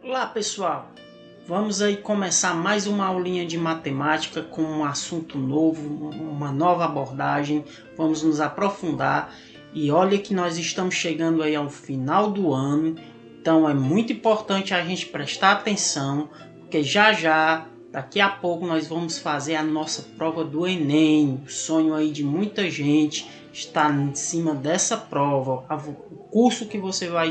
Olá pessoal, vamos aí começar mais uma aulinha de matemática com um assunto novo, uma nova abordagem. Vamos nos aprofundar e olha que nós estamos chegando aí ao final do ano, então é muito importante a gente prestar atenção, porque já, daqui a pouco nós vamos fazer a nossa prova do Enem. O sonho aí de muita gente está em cima dessa prova. O curso que você vai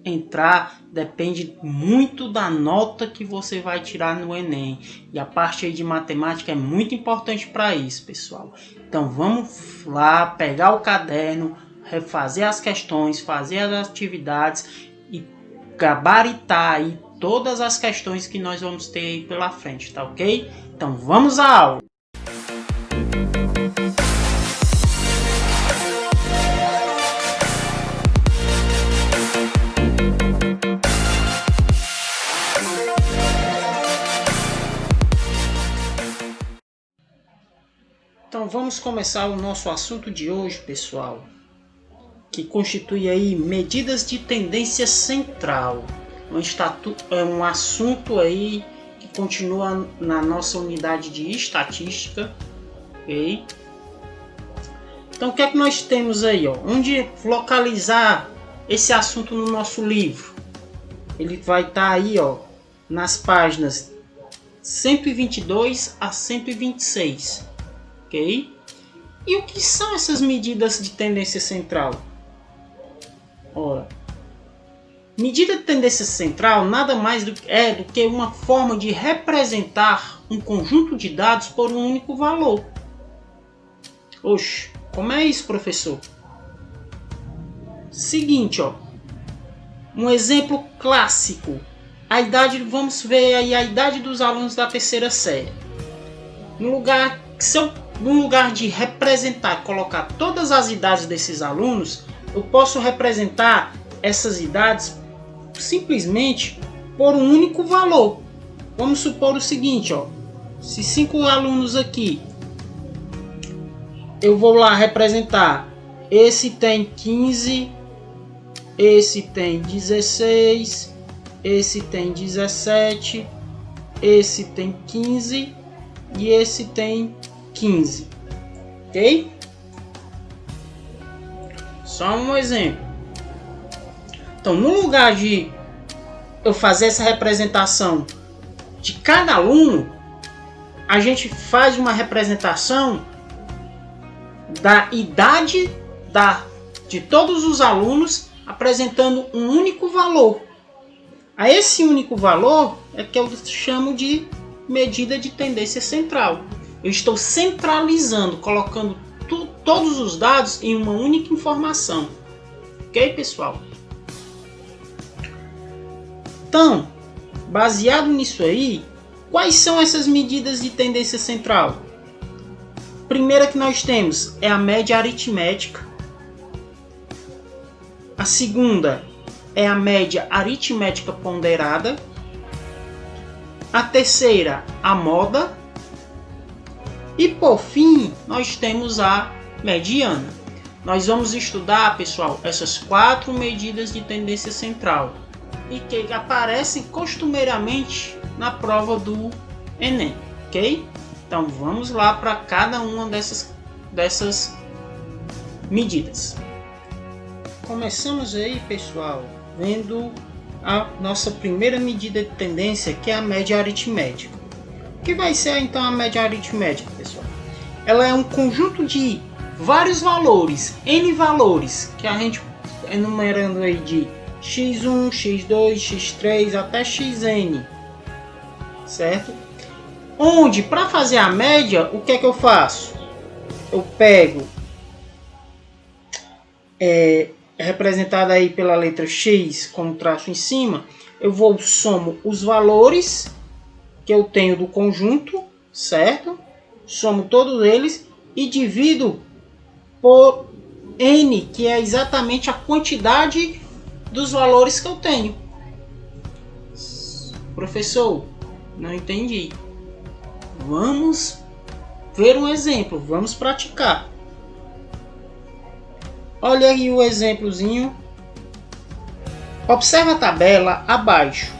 entrar depende muito da nota que você vai tirar no Enem, e a parte aí de matemática é muito importante para isso, pessoal. Então vamos lá pegar o caderno, refazer as questões, fazer as atividades e gabaritar aí todas as questões que nós vamos ter aí pela frente, tá ok? Então vamos à aula. Então vamos começar o nosso assunto de hoje, pessoal, que constitui aí medidas de tendência central. É um assunto aí que continua na nossa unidade de estatística, ok? Então o que é que nós temos aí, ó? Onde localizar esse assunto no nosso livro? Ele vai estar aí, ó, nas páginas 122 a 126. Ok? E o que são essas medidas de tendência central? Ora, medida de tendência central nada mais do que uma forma de representar um conjunto de dados por um único valor. Oxe, como é isso, professor? Seguinte, ó, um exemplo clássico. Vamos ver aí a idade dos alunos da terceira série. No lugar de representar, colocar todas as idades desses alunos, eu posso representar essas idades simplesmente por um único valor. Vamos supor o seguinte, ó, se 5 alunos aqui, eu vou lá representar, esse tem 15, esse tem 16, esse tem 17, esse tem 15 e esse tem 15, ok? Só um exemplo. Então, no lugar de eu fazer essa representação de cada aluno, a gente faz uma representação da idade de todos os alunos, apresentando um único valor. A esse único valor é que eu chamo de medida de tendência central. Eu estou centralizando, colocando todos os dados em uma única informação. Ok, pessoal? Então, baseado nisso aí, quais são essas medidas de tendência central? A primeira que nós temos é a média aritmética. A segunda é a média aritmética ponderada. A terceira, a moda. E por fim, nós temos a mediana. Nós vamos estudar, pessoal, essas 4 medidas de tendência central e que aparecem costumeiramente na prova do Enem, ok? Então vamos lá para cada uma dessas medidas. Começamos aí, pessoal, vendo a nossa primeira medida de tendência, que é a média aritmética. O que vai ser então a média aritmética, pessoal? Ela é um conjunto de vários valores, N valores, que a gente enumerando aí de x1, x2, x3 até xn, certo? Onde, para fazer a média, o que é que eu faço? Eu pego, representada aí pela letra x, como traço em cima, eu somo os valores que eu tenho do conjunto, certo? Somo todos eles e divido por n, que é exatamente a quantidade dos valores que eu tenho. Professor, não entendi. Vamos ver um exemplo, vamos praticar. Olha aí o exemplozinho. Observa a tabela abaixo.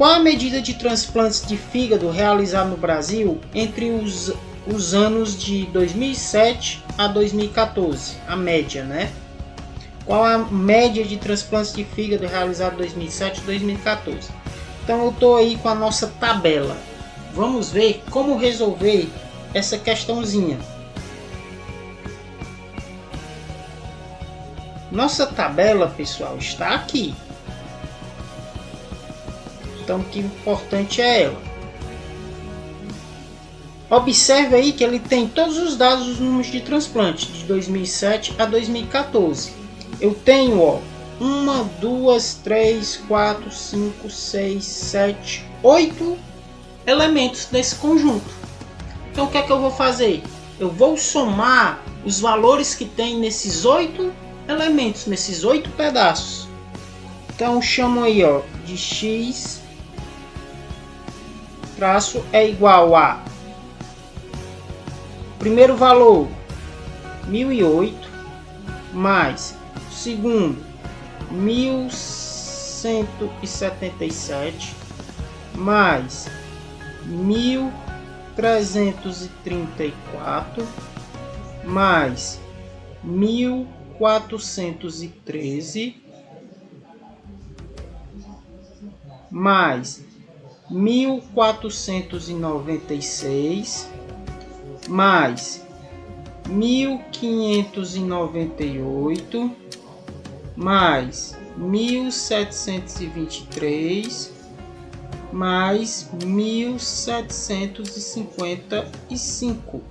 Qual a medida de transplantes de fígado realizada no Brasil entre os anos de 2007 a 2014? A média, né? Qual a média de transplantes de fígado realizado em 2007 a 2014? Então eu estou aí com a nossa tabela. Vamos ver como resolver essa questãozinha. Nossa tabela, pessoal, está aqui. Então o que é importante é ela. Observe aí que ele tem todos os dados dos números de transplante de 2007 a 2014. Eu tenho, ó, 1, 2, 3, 4, 5, 6, 7, 8 elementos desse conjunto. Então o que é que eu vou fazer? Eu vou somar os valores que tem nesses 8 elementos, nesses 8 pedaços. Então eu chamo aí, ó, de x traço é igual a primeiro valor 1008 mais o segundo 1177 mais 1334 mais 1413 mais 1496 mais 1598 mais 1723 mais 1755.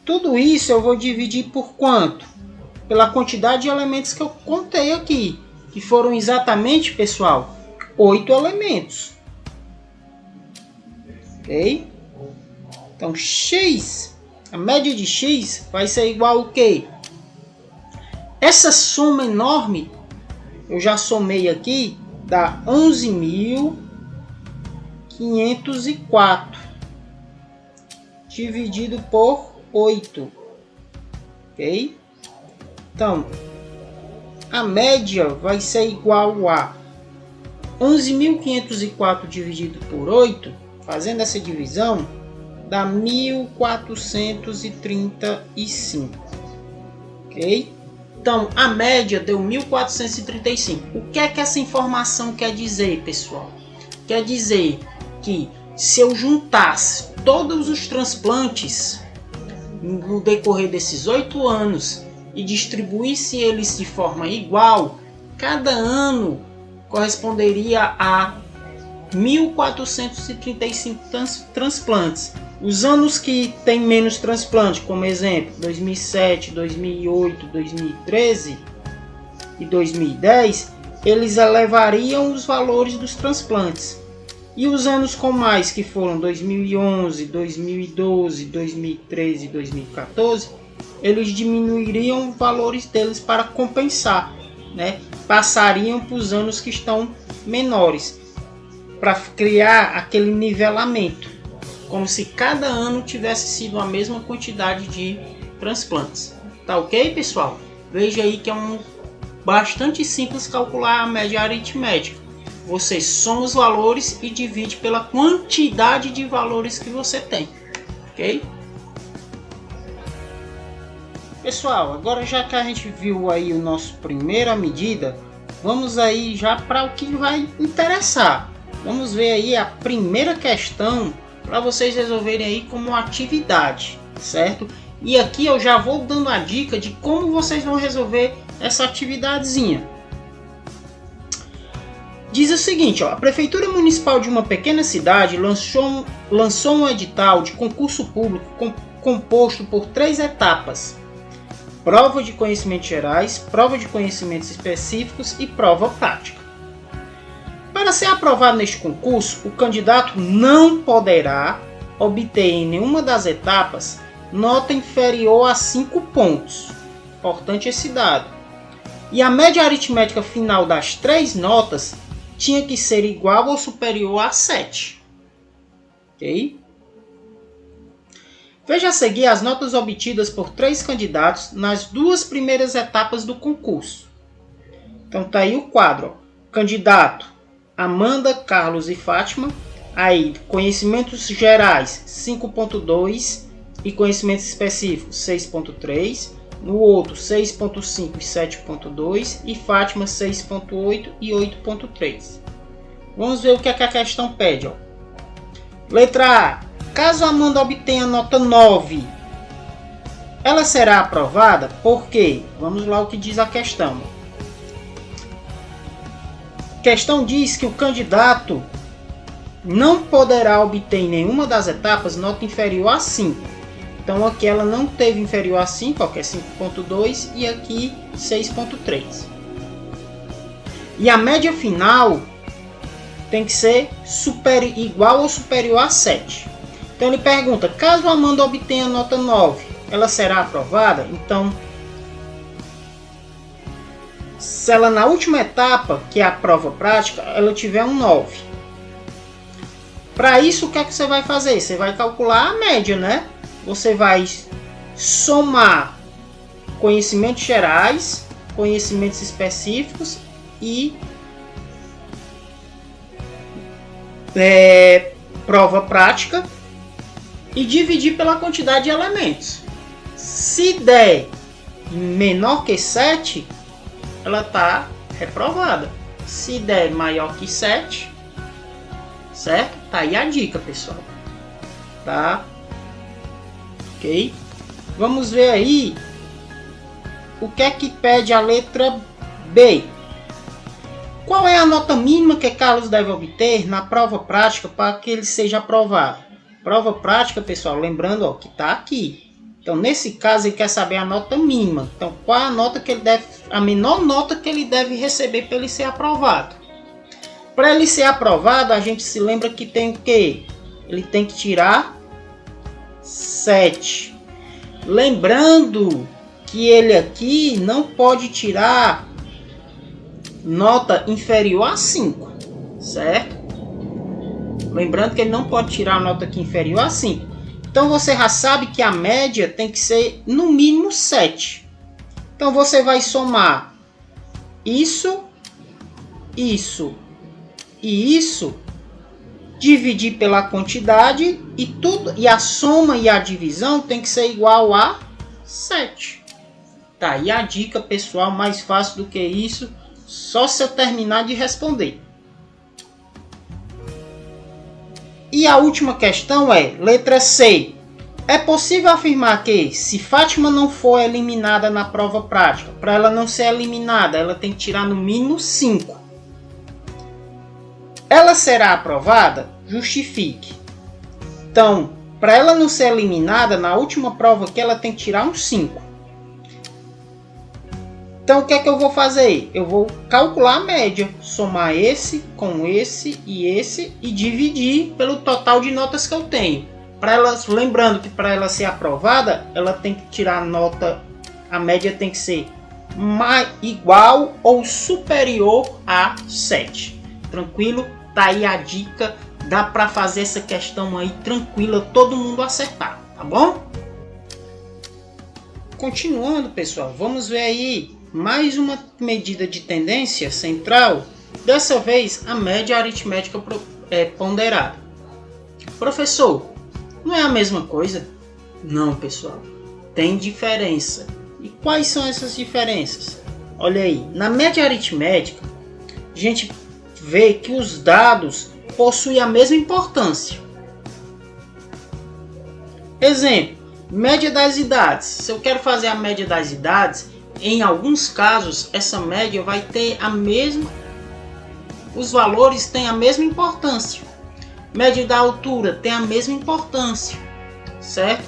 Tudo isso eu vou dividir por quanto? Pela quantidade de elementos que eu contei aqui, que foram exatamente, pessoal, 8 elementos. Ok? Então x, a média de x vai ser igual ao quê? Essa soma enorme, eu já somei aqui, dá 11.504 dividido por 8. Ok? Então, a média vai ser igual a 11.504 dividido por 8, fazendo essa divisão, dá 1435. Ok? Então, a média deu 1435. O que é que essa informação quer dizer, pessoal? Quer dizer que se eu juntasse todos os transplantes no decorrer desses 8 anos e distribuísse eles de forma igual, cada ano corresponderia a 1435 transplantes. Os anos que tem menos transplante, como exemplo 2007, 2008, 2013 e 2010, eles elevariam os valores dos transplantes. E os anos com mais, que foram 2011, 2012, 2013 e 2014, eles diminuiriam os valores deles para compensar, né? Passariam para os anos que estão menores, para criar aquele nivelamento, como se cada ano tivesse sido a mesma quantidade de transplantes. Tá ok, pessoal? Veja aí que é bastante simples calcular a média aritmética. Você soma os valores e divide pela quantidade de valores que você tem. Ok? Pessoal, agora já que a gente viu aí o nosso primeira medida, vamos aí já para o que vai interessar. Vamos ver aí a primeira questão para vocês resolverem aí como atividade, certo? E aqui eu já vou dando a dica de como vocês vão resolver essa atividadezinha. Diz o seguinte, ó, a Prefeitura Municipal de uma pequena cidade lançou um edital de concurso público composto por 3 etapas: prova de conhecimentos gerais, prova de conhecimentos específicos e prova prática. Para ser aprovado neste concurso, o candidato não poderá obter em nenhuma das etapas nota inferior a 5 pontos. Importante esse dado. E a média aritmética final das 3 notas tinha que ser igual ou superior a 7. Ok? Veja a seguir as notas obtidas por 3 candidatos nas 2 primeiras etapas do concurso. Então tá aí o quadro. Ó. Candidato Amanda, Carlos e Fátima. Aí, conhecimentos gerais 5.2 e conhecimentos específicos 6.3. No outro 6.5 e 7.2 e Fátima 6.8 e 8.3. Vamos ver o que, é que a questão pede. Ó. Letra A. Caso a Amanda obtenha nota 9, ela será aprovada? Por quê? Vamos lá o que diz a questão. A questão diz que o candidato não poderá obter em nenhuma das etapas nota inferior a 5. Então aqui ela não teve inferior a 5, que é 5.2, e aqui 6.3. E a média final tem que ser igual ou superior a 7. Então ele pergunta, caso a Amanda obtenha nota 9, ela será aprovada? Então, se ela na última etapa, que é a prova prática, ela tiver um 9. Para isso, o que é que você vai fazer? Você vai calcular a média, né? Você vai somar conhecimentos gerais, conhecimentos específicos e prova prática e dividir pela quantidade de elementos. Se der menor que 7, ela está reprovada. Se der maior que 7, certo? Tá aí a dica, pessoal. Tá? Ok? Vamos ver aí o que é que pede a letra B. Qual é a nota mínima que Carlos deve obter na prova prática para que ele seja aprovado? Prova prática, pessoal, lembrando ó, que está aqui. Então, nesse caso, ele quer saber a nota mínima. Então, qual é a nota que ele deve, a menor nota que ele deve receber para ele ser aprovado? Para ele ser aprovado, a gente se lembra que tem o quê? Ele tem que tirar 7. Lembrando que ele aqui não pode tirar nota inferior a 5, certo? Lembrando que ele não pode tirar a nota aqui inferior a 5. Então você já sabe que a média tem que ser no mínimo 7. Então você vai somar isso, isso e isso, dividir pela quantidade e tudo, e a soma e a divisão tem que ser igual a 7. Tá aí a dica, pessoal, mais fácil do que isso, só se eu terminar de responder. E a última questão é, letra C. É possível afirmar que, se Fátima não for eliminada na prova prática, para ela não ser eliminada, ela tem que tirar no mínimo 5. Ela será aprovada? Justifique. Então, para ela não ser eliminada, na última prova que ela tem que tirar um 5. Então, o que é que eu vou fazer? Eu vou calcular a média, somar esse com esse e dividir pelo total de notas que eu tenho. Lembrando que para ela ser aprovada, ela tem que tirar a nota, a média tem que ser igual ou superior a 7. Tranquilo? Tá aí a dica, dá para fazer essa questão aí tranquila, todo mundo acertar, tá bom? Continuando, pessoal, vamos ver aí mais uma medida de tendência central, dessa vez a média aritmética ponderada. Professor, não é a mesma coisa? Não, pessoal, tem diferença. E quais são essas diferenças? Olha aí, na média aritmética, a gente vê que os dados possuem a mesma importância. Exemplo, média das idades. Se eu quero fazer a média das idades, em alguns casos, essa média vai ter a mesma, os valores têm a mesma importância. Média da altura tem a mesma importância, certo?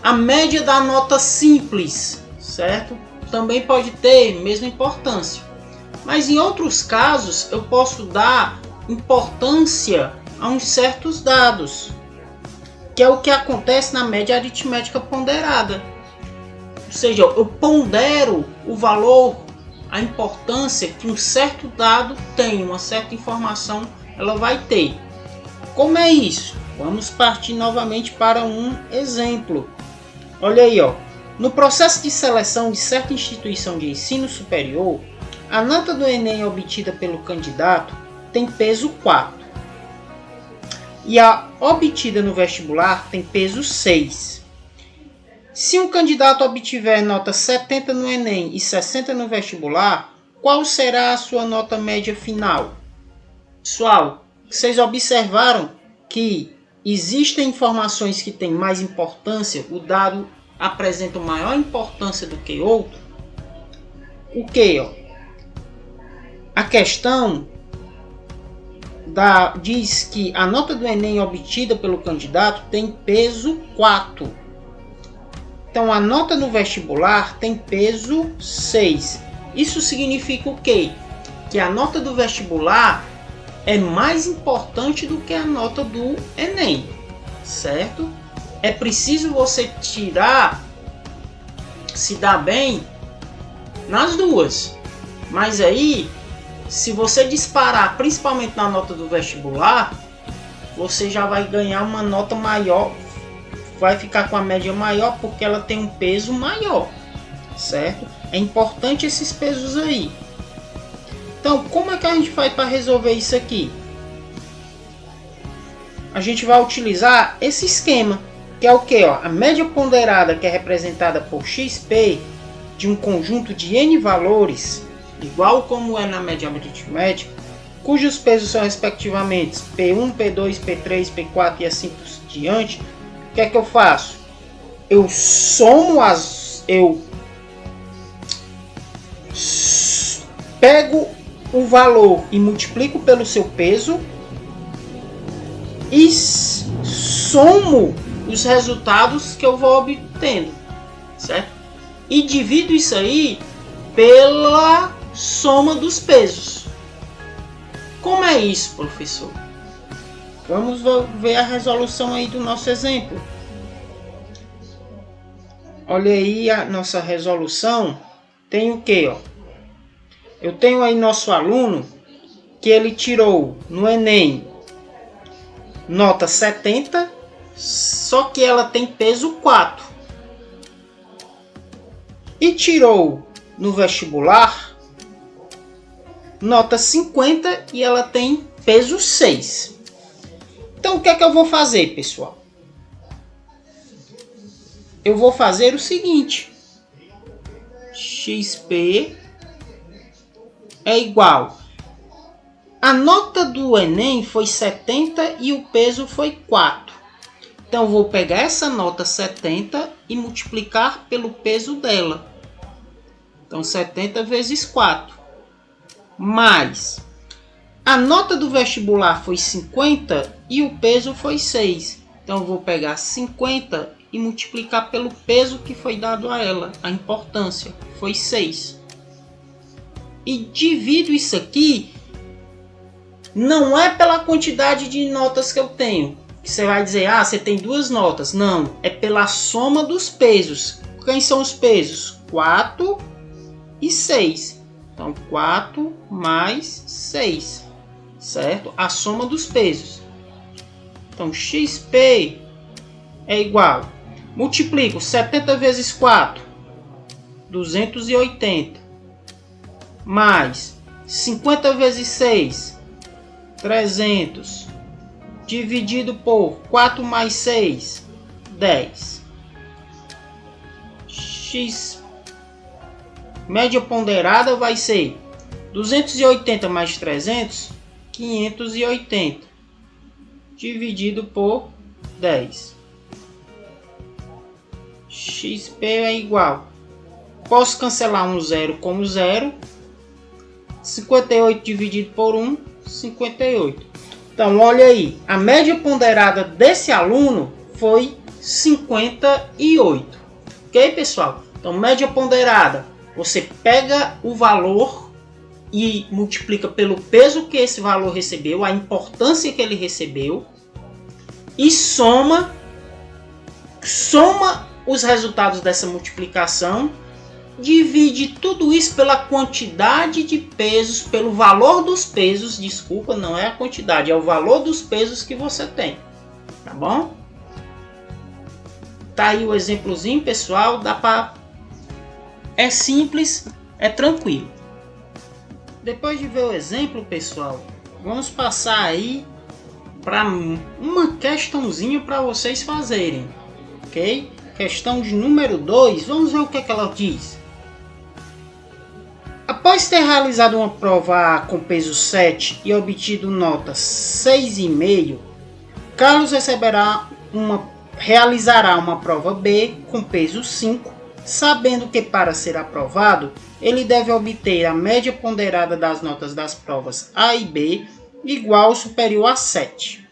A média da nota simples, certo? Também pode ter a mesma importância. Mas em outros casos, eu posso dar importância a uns certos dados, que é o que acontece na média aritmética ponderada. Ou seja, eu pondero o valor, a importância que um certo dado tem, uma certa informação ela vai ter. Como é isso? Vamos partir novamente para um exemplo. Olha aí, ó. No processo de seleção de certa instituição de ensino superior, a nota do Enem obtida pelo candidato tem peso 4. E a obtida no vestibular tem peso 6. Se um candidato obtiver nota 70 no Enem e 60 no vestibular, qual será a sua nota média final? Pessoal, vocês observaram que existem informações que têm mais importância, o dado apresenta maior importância do que outro? O que? A questão diz que a nota do Enem obtida pelo candidato tem peso 4. Então a nota no vestibular tem peso 6. Isso significa o quê? Que a nota do vestibular é mais importante do que a nota do Enem, certo? É preciso você se dar bem nas duas. Mas aí, se você disparar principalmente na nota do vestibular, você já vai ganhar uma nota maior, vai ficar com a média maior porque ela tem um peso maior, certo? É importante esses pesos aí. Então, como é que a gente faz para resolver isso aqui? A gente vai utilizar esse esquema, que é o que? A média ponderada, que é representada por XP de um conjunto de N valores, igual como é na média aritmética, cujos pesos são respectivamente P1, P2, P3, P4 e assim por diante. O que é que eu faço? Eu pego o valor e multiplico pelo seu peso e somo os resultados que eu vou obtendo, certo? E divido isso aí pela soma dos pesos. Como é isso, professor? Vamos ver a resolução aí do nosso exemplo. Olha aí a nossa resolução. Tem o que? Eu tenho aí nosso aluno que ele tirou no Enem nota 70, só que ela tem peso 4. E tirou no vestibular nota 50 e ela tem peso 6. Então o que é que eu vou fazer, pessoal? Eu vou fazer o seguinte: XP é igual. A nota do Enem foi 70 e o peso foi 4. Então eu vou pegar essa nota 70 e multiplicar pelo peso dela. Então 70 vezes 4. Mais a nota do vestibular foi 50 e o peso foi 6. Então eu vou pegar 50 e multiplicar pelo peso que foi dado a ela, a importância, foi 6. E divido isso aqui, não é pela quantidade de notas que eu tenho, que você vai dizer, você tem 2 notas. Não, é pela soma dos pesos. Quem são os pesos? 4 e 6. Então 4 mais 6, certo? A soma dos pesos. Então XP é igual, multiplico 70 vezes 4, 280, mais 50 vezes 6, 300, dividido por 4 mais 6, 10. X média ponderada vai ser 280 mais 300, 580, dividido por 10. XP é igual. Posso cancelar um zero com 0. 58 dividido por 1, 58. Então, olha aí. A média ponderada desse aluno foi 58. Ok, pessoal? Então, média ponderada. Você pega o valor e multiplica pelo peso que esse valor recebeu, a importância que ele recebeu, e soma os resultados dessa multiplicação, divide tudo isso pela quantidade de pesos, pelo valor dos pesos, desculpa, não é a quantidade, é o valor dos pesos que você tem, tá bom? Tá aí o exemplozinho, pessoal, é simples, é tranquilo. Depois de ver o exemplo, pessoal, vamos passar aí para uma questãozinha para vocês fazerem, ok? Questão de número 2, vamos ver o que é que ela diz. Após ter realizado uma prova A com peso 7 e obtido nota 6,5, Carlos realizará uma prova B com peso 5, sabendo que para ser aprovado, ele deve obter a média ponderada das notas das provas A e B igual ou superior a 7.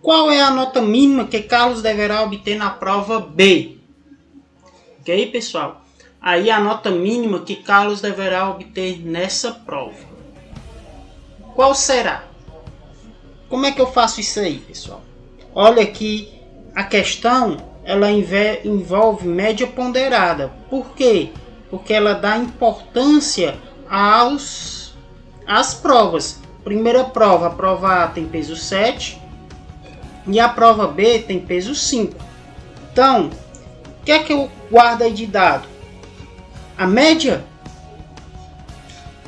Qual é a nota mínima que Carlos deverá obter na prova B? Ok, pessoal? Aí a nota mínima que Carlos deverá obter nessa prova. Qual será? Como é que eu faço isso aí, pessoal? Olha aqui, a questão ela envolve média ponderada. Por quê? Porque ela dá importância às provas. Primeira prova, a prova A tem peso 7 e a prova B tem peso 5. Então, o que é que eu guardo aí de dado? A média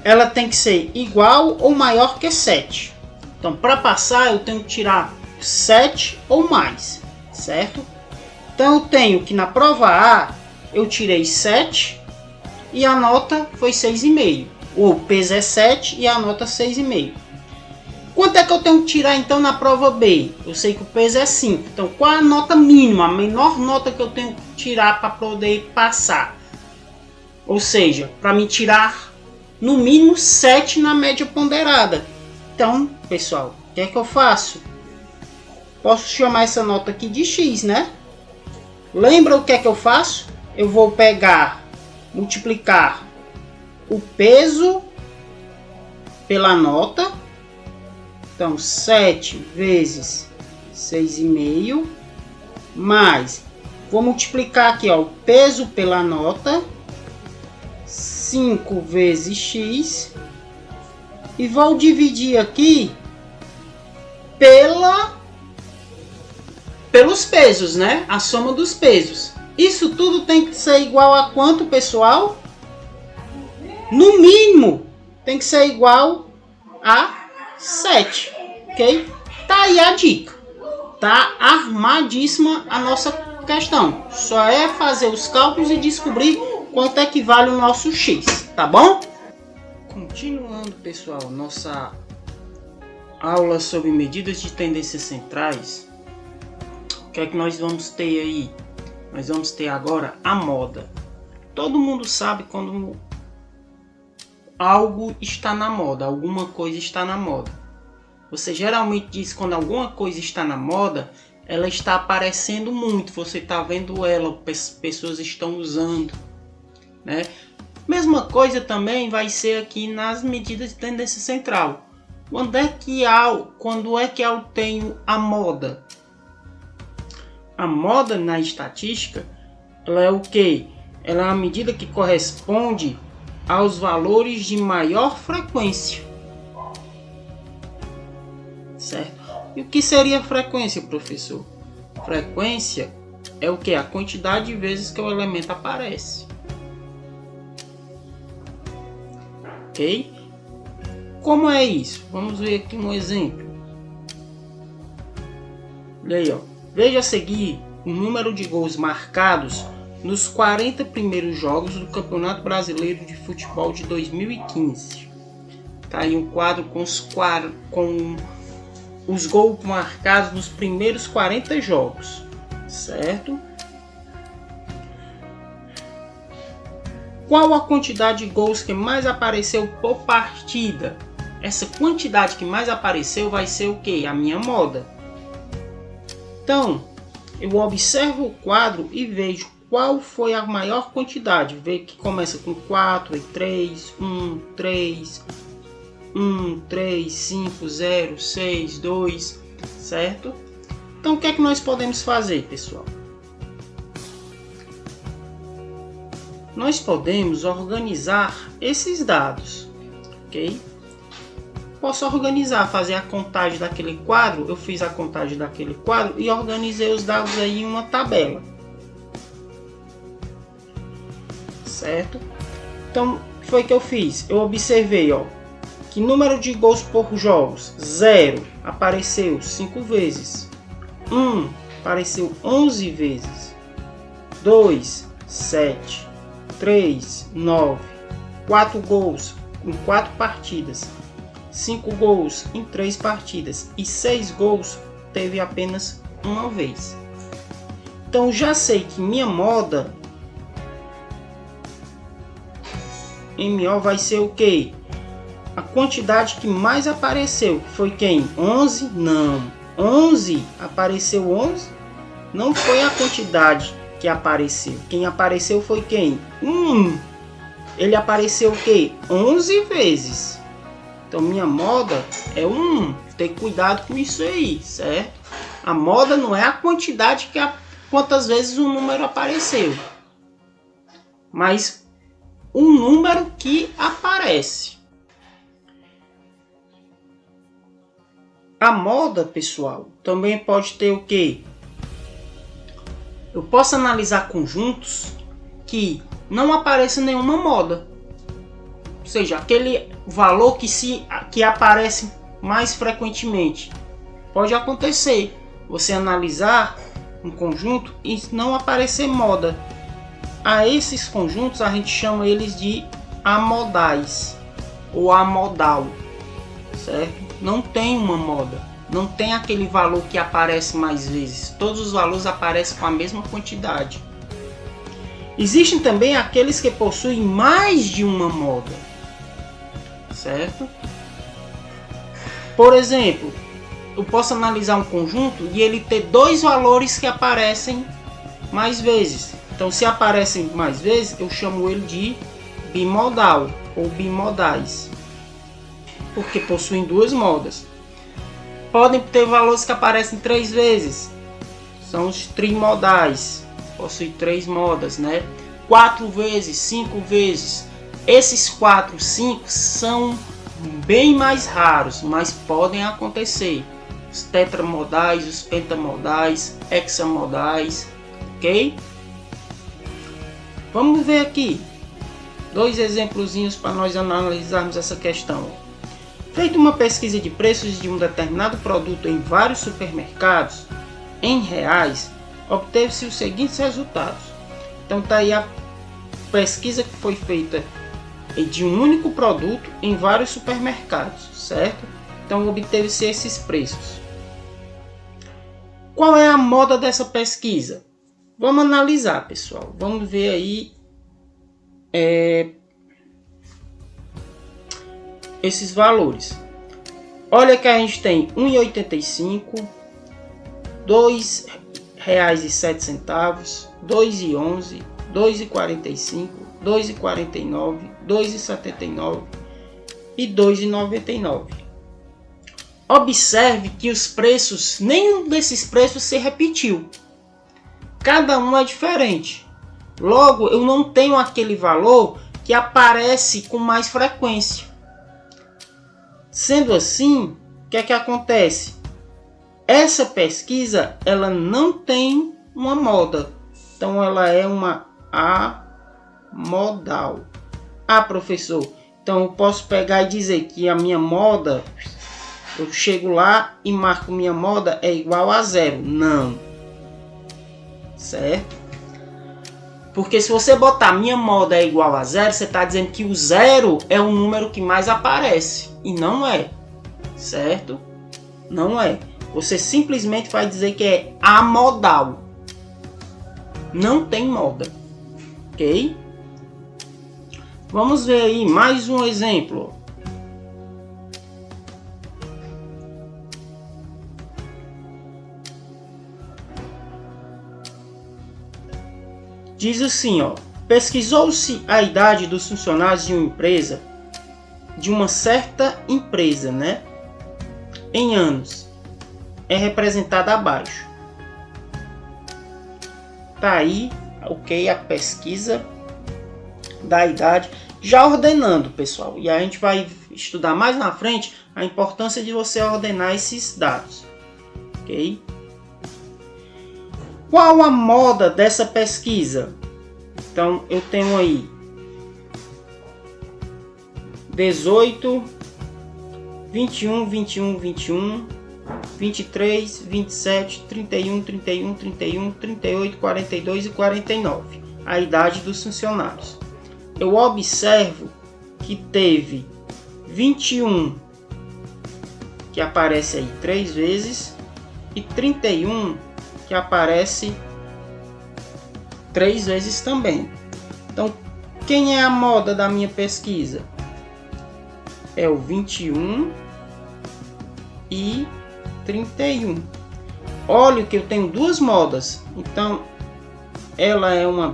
ela tem que ser igual ou maior que 7. Então, para passar, eu tenho que tirar 7 ou mais, certo? Então, eu tenho que na prova A eu tirei 7 e a nota foi 6,5. O peso é 7 e a nota 6,5. Quanto é que eu tenho que tirar então na prova B? Eu sei que o peso é 5. Então, qual é a nota mínima, a menor nota que eu tenho que tirar para poder passar? Ou seja, para me tirar no mínimo 7 na média ponderada. Então, pessoal, o que é que eu faço? Posso chamar essa nota aqui de X, né? Lembra o que é que eu faço? Eu vou pegar, multiplicar o peso pela nota. Então, 7 vezes 6,5 mais, vou multiplicar aqui ó, o peso pela nota, 5 vezes x, e vou dividir aqui pelos pesos, né? A soma dos pesos. Isso tudo tem que ser igual a quanto, pessoal? No mínimo, tem que ser igual a 7, ok? Tá aí a dica. Tá armadíssima a nossa questão. Só é fazer os cálculos e descobrir quanto é que vale o nosso x, tá bom? Continuando, pessoal, nossa aula sobre medidas de tendências centrais. O que é que nós vamos ter aí? Nós vamos ter agora a moda. Todo mundo sabe quando algo está na moda, alguma coisa está na moda. Você geralmente diz quando alguma coisa está na moda, ela está aparecendo muito, você está vendo ela, pessoas estão usando, né? Mesma coisa também vai ser aqui nas medidas de tendência central. Quando é que eu tenho a moda? A moda na estatística, ela é o quê? Ela é a medida que corresponde aos valores de maior frequência, certo? E o que seria frequência, professor? Frequência é o que? A quantidade de vezes que o elemento aparece. Ok? Como é isso? Vamos ver aqui um exemplo. Olha aí, ó. Veja a seguir o número de gols marcados nos 40 primeiros jogos do Campeonato Brasileiro de Futebol de 2015. Tá aí um quadro com os gols marcados nos primeiros 40 jogos, certo? Qual a quantidade de gols que mais apareceu por partida? Essa quantidade que mais apareceu vai ser o que? A minha moda. Então, eu observo o quadro e vejo qual foi a maior quantidade. Vê que começa com 4, 3, 1, 3, 1, 3, 5, 0, 6, 2, certo? Então, o que é que nós podemos fazer, pessoal? Nós podemos organizar esses dados, ok? Posso organizar, fazer a contagem daquele quadro. Eu fiz a contagem daquele quadro e organizei os dados aí em uma tabela, certo? Então, o que foi que eu fiz? Eu observei, ó, que número de gols por jogos? 0 apareceu 5 vezes. 1 apareceu 11 vezes. 2, 7. 3, 9. 4 gols em 4 partidas. 5 gols em 3 partidas. E 6 gols teve apenas uma vez. Então já sei que minha moda MO vai ser o quê? A quantidade que mais apareceu. Foi quem? 11? Não. 11? Apareceu 11? Não foi a quantidade que apareceu. Quem apareceu foi quem? Ele apareceu o quê? 11 vezes. Então minha moda é 1. Tem cuidado com isso aí, certo? A moda não é a quantidade quantas vezes um número apareceu, mas um número que aparece. A moda, pessoal, também pode ter o quê? Eu posso analisar conjuntos que não apareça nenhuma moda. Ou seja, aquele valor que aparece mais frequentemente. Pode acontecer você analisar um conjunto e não aparecer moda. A esses conjuntos a gente chama eles de amodais ou amodal, certo? Não tem uma moda, não tem aquele valor que aparece mais vezes. Todos os valores aparecem com a mesma quantidade. Existem também aqueles que possuem mais de uma moda, certo? Por exemplo, eu posso analisar um conjunto e ele ter 2 valores que aparecem mais vezes. Então, se aparecem mais vezes, eu chamo ele de bimodal ou bimodais, porque possuem 2 modas. Podem ter valores que aparecem 3 vezes, são os trimodais, possuem 3 modas, né? 4 vezes, 5 vezes. Esses 4, 5 são bem mais raros, mas podem acontecer. Os tetramodais, os pentamodais, hexamodais, ok? Vamos ver aqui 2 exemplozinhos para nós analisarmos essa questão. Feita uma pesquisa de preços de um determinado produto em vários supermercados, em reais, obteve-se os seguintes resultados. Então está aí a pesquisa que foi feita de um único produto em vários supermercados, certo? Então obteve-se esses preços. Qual é a moda dessa pesquisa? Vamos analisar, pessoal. Vamos ver aí esses valores. Olha que a gente tem R$ 1,85, R$ 2,07, R$ 2,11, R$ 2,45, R$ 2,49, R$ 2,79 e R$ 2,99. Observe que os preços, nenhum desses preços se repetiu. Cada um é diferente. Logo, eu não tenho aquele valor que aparece com mais frequência. Sendo assim, o que é que acontece? Essa pesquisa, ela não tem uma moda. Então, ela é uma amodal. Ah, professor, então eu posso pegar e dizer que a minha moda, eu chego lá e marco minha moda é igual a 0. Não. Certo? Porque se você botar minha moda é igual a 0, você está dizendo que o 0 é o número que mais aparece. E não é. Certo? Não é. Você simplesmente vai dizer que é amodal. Não tem moda. Ok? Vamos ver aí mais um exemplo. Diz assim, ó. Pesquisou-se a idade dos funcionários de uma certa empresa, né? Em anos. É representada abaixo. Tá aí, ok, a pesquisa da idade, já ordenando, pessoal. E a gente vai estudar mais na frente a importância de você ordenar esses dados, ok? Qual a moda dessa pesquisa? Então, eu tenho aí 18 21, 21, 21, 23, 27, 31, 31, 31, 38, 42 e 49. A idade dos funcionários. Eu observo que teve 21, que aparece aí 3 vezes, e 31, que aparece 3 vezes também. Então, quem é a moda da minha pesquisa? É o 21 e 31. Olha que eu tenho duas modas, então ela é uma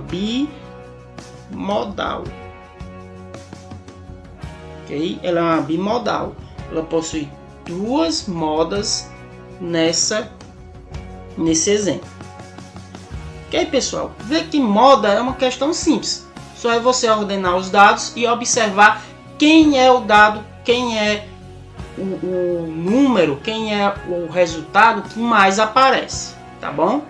bimodal. Ok? Ela é uma bimodal. Ela possui duas modas nesse exemplo. Ok, pessoal? Vê que moda é uma questão simples. Só é você ordenar os dados e observar quem é o dado, quem é o número, quem é o resultado que mais aparece, tá bom?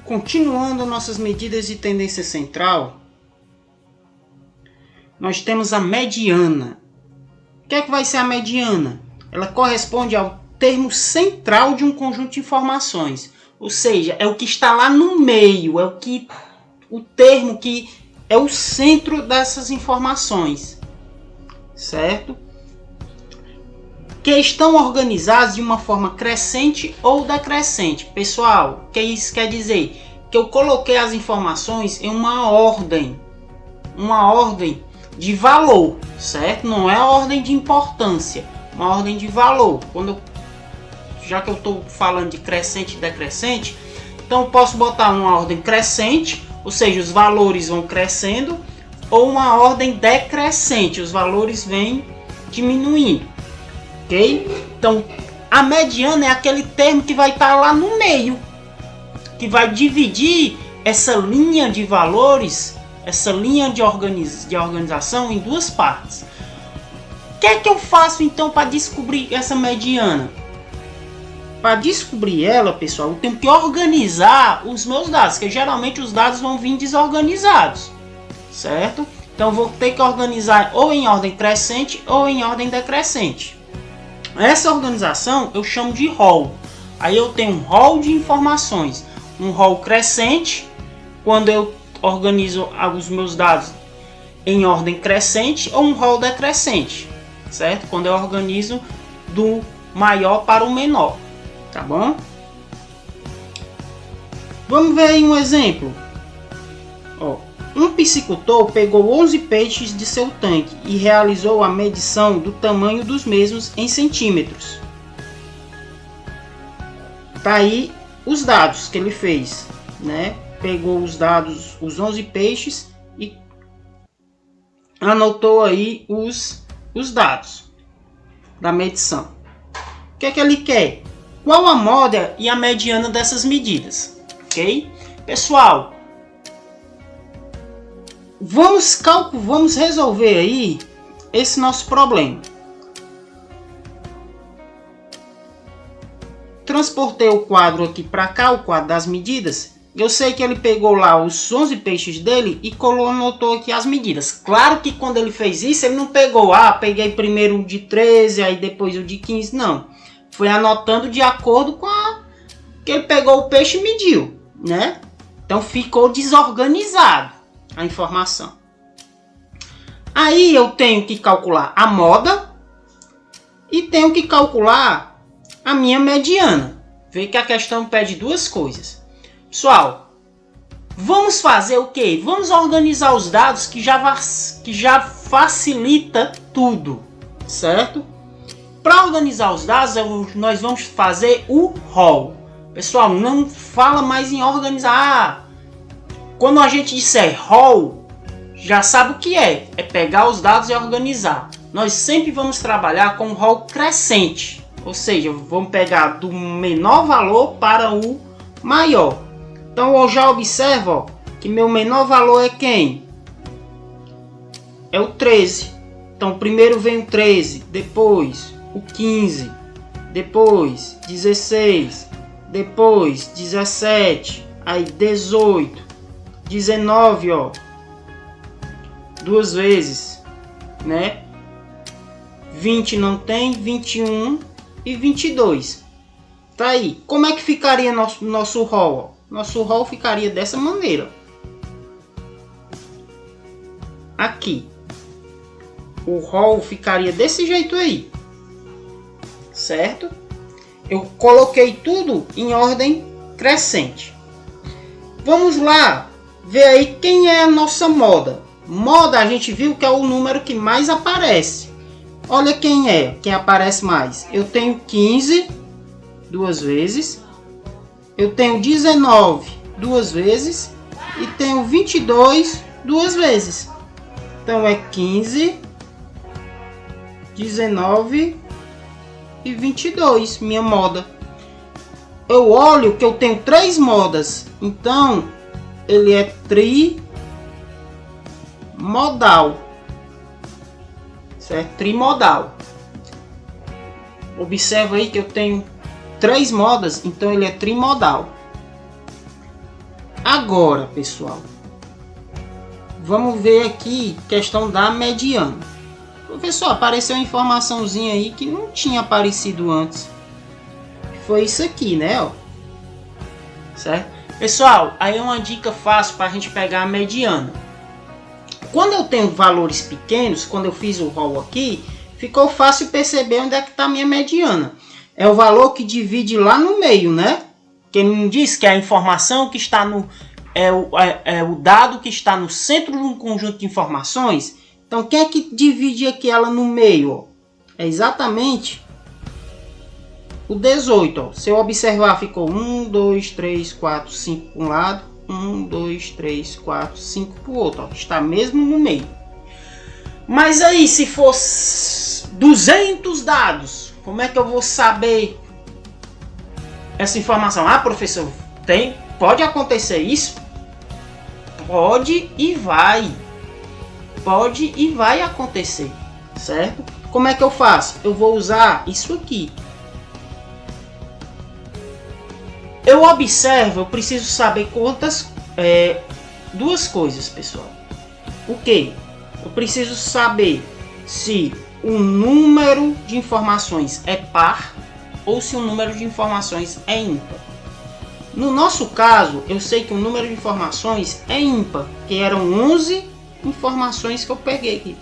Continuando nossas medidas de tendência central, nós temos a mediana. O que é que vai ser a mediana? Ela corresponde ao termo central de um conjunto de informações, ou seja, é o que está lá no meio, é o termo que é o centro dessas informações, certo? Que estão organizados de uma forma crescente ou decrescente. Pessoal, o que isso quer dizer? Que eu coloquei as informações em uma ordem de valor, certo? Não é a ordem de importância, uma ordem de valor. Já que eu estou falando de crescente e decrescente, então eu posso botar uma ordem crescente, ou seja, os valores vão crescendo, ou uma ordem decrescente, os valores vêm diminuindo. Ok? Então, a mediana é aquele termo que vai estar lá no meio, que vai dividir essa linha de valores, essa linha de organização em duas partes. O que é que eu faço então para descobrir essa mediana? Para descobrir ela, pessoal, eu tenho que organizar os meus dados, porque geralmente os dados vão vir desorganizados, certo? Então, eu vou ter que organizar ou em ordem crescente ou em ordem decrescente. Essa organização eu chamo de rol. Aí eu tenho um rol de informações. Um rol crescente, quando eu organizo os meus dados em ordem crescente, ou um rol decrescente, certo? Quando eu organizo do maior para o menor, tá bom? Vamos ver aí um exemplo. Ó, um piscicultor pegou 11 peixes de seu tanque e realizou a medição do tamanho dos mesmos em centímetros. Tá aí os dados que ele fez, né? Pegou os dados, os 11 peixes e anotou aí os dados da medição. O que é que ele quer? Qual a moda e a mediana dessas medidas? Ok? Pessoal, vamos resolver aí esse nosso problema. Transportei o quadro aqui para cá, o quadro das medidas. Eu sei que ele pegou lá os 11 peixes dele e anotou aqui as medidas. Claro que quando ele fez isso, ele não pegou, peguei primeiro o de 13, aí depois o de 15, não. Foi anotando de acordo com que ele pegou o peixe e mediu, né? Então ficou desorganizado a informação. Aí eu tenho que calcular a moda e tenho que calcular a minha mediana. Vê que a questão pede duas coisas. Pessoal, vamos fazer o quê? Vamos organizar os dados que já facilita tudo, certo? Para organizar os dados, nós vamos fazer o rol. Pessoal, não fala mais em organizar. Quando a gente disser rol, já sabe o que é. É pegar os dados e organizar. Nós sempre vamos trabalhar com um rol crescente. Ou seja, vamos pegar do menor valor para o maior. Então eu já observo que meu menor valor é quem? É o 13. Então primeiro vem o 13, depois o 15, depois 16, depois 17, aí 18, 19, ó, duas vezes, né? 20 não tem, 21 e 22. Tá aí. Como é que ficaria nosso rol? Nosso rol ficaria dessa maneira. Aqui. O rol ficaria desse jeito aí. Certo? Eu coloquei tudo em ordem crescente. Vamos lá ver aí quem é a nossa moda. Moda a gente viu que é o número que mais aparece. Olha quem é, quem aparece mais. Eu tenho 15 duas vezes. Eu tenho 19 duas vezes. E tenho 22 duas vezes. Então é 15, 19 e 22, minha moda. Eu olho que eu tenho 3 modas. Então ele é trimodal. Certo? Trimodal. Observa aí que eu tenho 3 modas, então ele é trimodal. Agora, pessoal, vamos ver aqui questão da mediana. Professor, apareceu uma informaçãozinha aí que não tinha aparecido antes. Foi isso aqui, né? Ó. Certo? Pessoal, aí é uma dica fácil para a gente pegar a mediana. Quando eu tenho valores pequenos, quando eu fiz o rol aqui, ficou fácil perceber onde é que está a minha mediana. É o valor que divide lá no meio, né? Quem não diz que a informação que está no... É o dado que está no centro de um conjunto de informações. Então, quem é que divide aqui ela no meio? Ó? É exatamente o 18. Ó. Se eu observar, ficou 1, 2, 3, 4, 5 para um lado. 1, 2, 3, 4, 5 para o outro. Ó. Está mesmo no meio. Mas aí, se fosse 200 dados, como é que eu vou saber essa informação? Ah, professor, pode acontecer isso? Pode e vai. Pode e vai acontecer, certo? Como é que eu faço? Eu vou usar isso aqui. Eu observo, eu preciso saber duas coisas, pessoal. O que? Eu preciso saber se o número de informações é par ou se o número de informações é ímpar. No nosso caso, eu sei que o número de informações é ímpar, que eram 11 informações que eu peguei.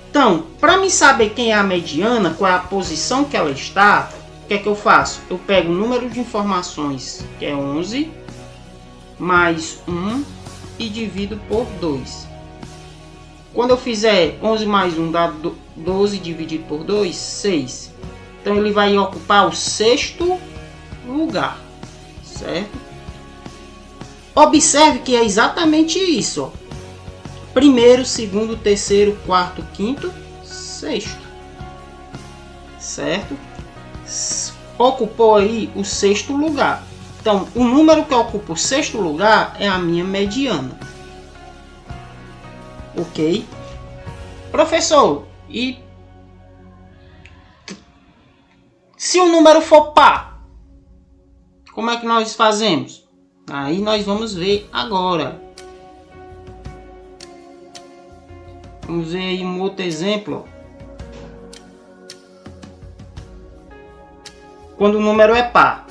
Então, para me saber quem é a mediana, qual é a posição que ela está, o que é que eu faço? Eu pego o número de informações, que é 11, mais 1 e divido por 2. Quando eu fizer 11 mais 1 dá 12 dividido por 2, 6. Então ele vai ocupar o 6º lugar, certo? Observe que é exatamente isso, ó. Primeiro, segundo, terceiro, quarto, quinto, sexto, certo? Ocupou aí o 6º lugar. Então, o número que ocupa o 6º lugar é a minha mediana. Ok? Professor, e se o número for par, como é que nós fazemos? Aí nós vamos ver agora. Vamos ver aí um outro exemplo. Quando o número é par.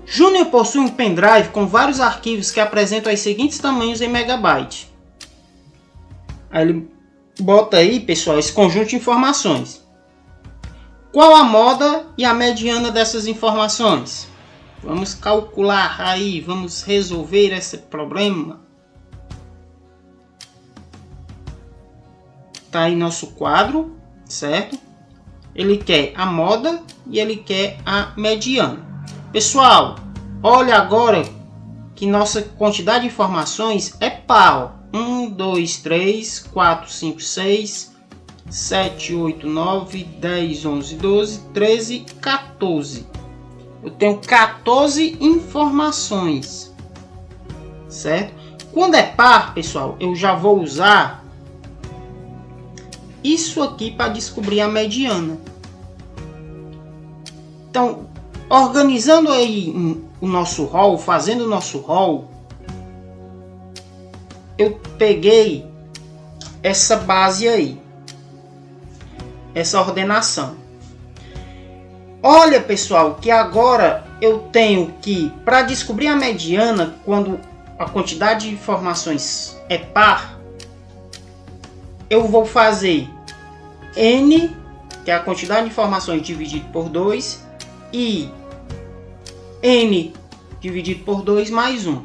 Júnior possui um pendrive com vários arquivos que apresentam os seguintes tamanhos em megabyte. Aí ele bota aí, pessoal, esse conjunto de informações. Qual a moda e a mediana dessas informações? Vamos calcular aí, vamos resolver esse problema. Tá aí nosso quadro, certo? Ele quer a moda e ele quer a mediana. Pessoal, olha agora que nossa quantidade de informações é par. 1, 2, 3, 4, 5, 6, 7, 8, 9, 10, 11, 12, 13, 14. Eu tenho 14 informações, certo? Quando é par, pessoal, eu já vou usar isso aqui para descobrir a mediana. Então, organizando aí o nosso rol, fazendo o nosso rol, eu peguei essa base aí, essa ordenação. Olha, pessoal, que agora eu tenho que, para descobrir a mediana, quando a quantidade de informações é par, eu vou fazer n, que é a quantidade de informações dividido por 2, e n dividido por 2 mais 1.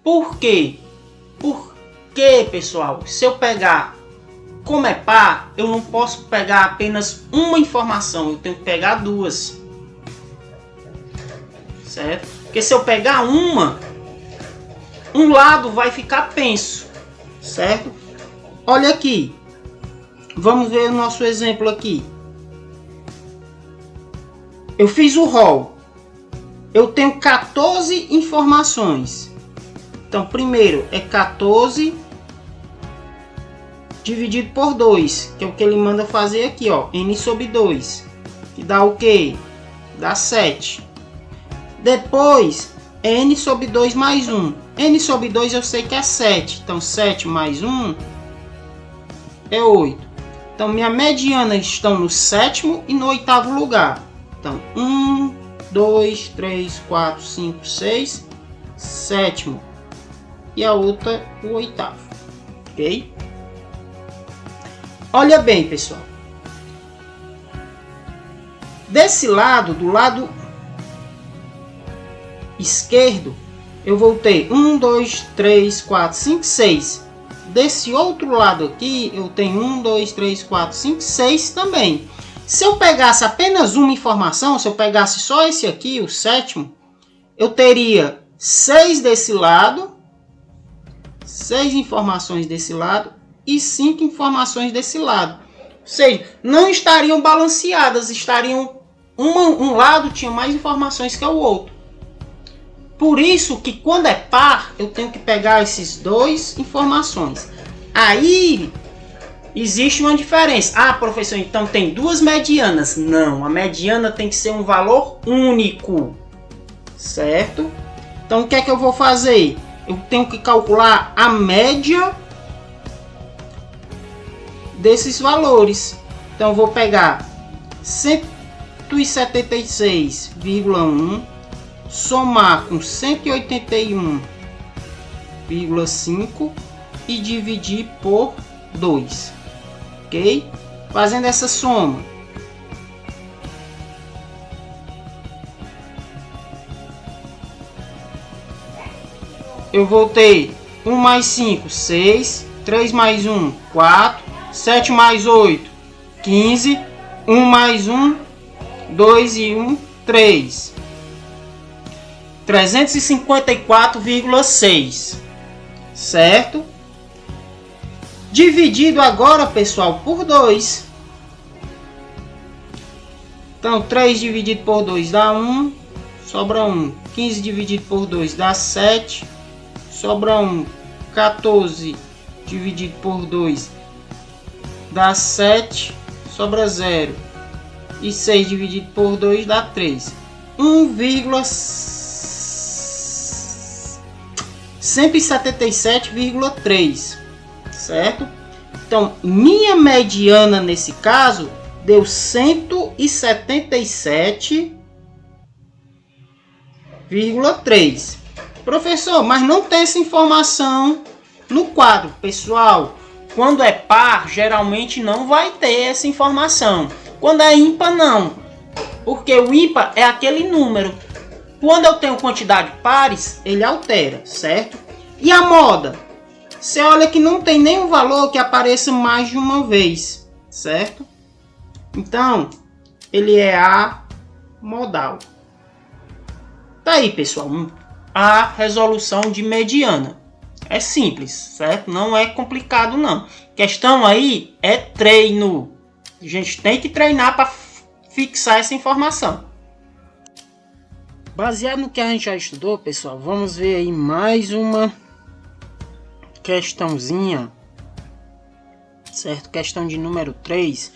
Por quê? Porque, pessoal, se eu pegar, como é par, eu não posso pegar apenas uma informação, eu tenho que pegar duas. Certo? Porque se eu pegar uma, um lado vai ficar penso. Certo? Olha aqui. Vamos ver o nosso exemplo aqui. Eu fiz o rol. Eu tenho 14 informações. Então, primeiro é 14 dividido por 2, que é o que ele manda fazer aqui, ó, n sobre 2, que dá o quê? Dá 7. Depois, n sobre 2 mais 1. N sobre 2 eu sei que é 7, então 7 mais 1 é 8. Então, minha mediana estão no sétimo e no oitavo lugar. Então, 1, 2, 3, 4, 5, 6, sétimo. E a outra, o oitavo. Ok? Olha bem, pessoal. Desse lado, do lado esquerdo, eu vou ter 1, 2, 3, 4, 5, 6. Desse outro lado aqui, eu tenho 1, 2, 3, 4, 5, 6 também. Se eu pegasse apenas uma informação, se eu pegasse só esse aqui, o sétimo, eu teria 6 desse lado, 6 informações desse lado e 5 informações desse lado. Ou seja, não estariam balanceadas, estariam um lado tinha mais informações que o outro. Por isso que quando é par, eu tenho que pegar esses dois informações. Aí existe uma diferença. Ah, professor, então tem duas medianas. Não, a mediana tem que ser um valor único. Certo? Então o que é que eu vou fazer? Eu tenho que calcular a média desses valores. Então eu vou pegar 176,1 somar com 181,5 e dividir por 2. Ok? Fazendo essa soma, eu vou ter 1 mais 5, 6, 3 mais 1, 4, 7 mais 8, 15, 1 mais 1, 2 e 1, 3. 354,6. Certo? Dividido agora, pessoal, por 2. Então, 3 dividido por 2 dá 1, sobra 1. 15 dividido por 2 dá 7, sobra 1. 14 dividido por 2 dá 7, sobra 0. E 6 dividido por 2 dá 3. 177,3. Certo? Então, minha mediana nesse caso deu 177,3. Professor, mas não tem essa informação no quadro. Pessoal, quando é par, geralmente não vai ter essa informação. Quando é ímpar, não. Porque o ímpar é aquele número. Quando eu tenho quantidade pares, ele altera, certo? E a moda? Você olha que não tem nenhum valor que apareça mais de uma vez, certo? Então, ele é amodal. Tá aí, pessoal, a resolução de mediana. É simples, certo? Não é complicado, não. Questão aí é treino. A gente tem que treinar para fixar essa informação. Baseado no que a gente já estudou, pessoal, vamos ver aí mais uma questãozinha, certo? Questão de número 3,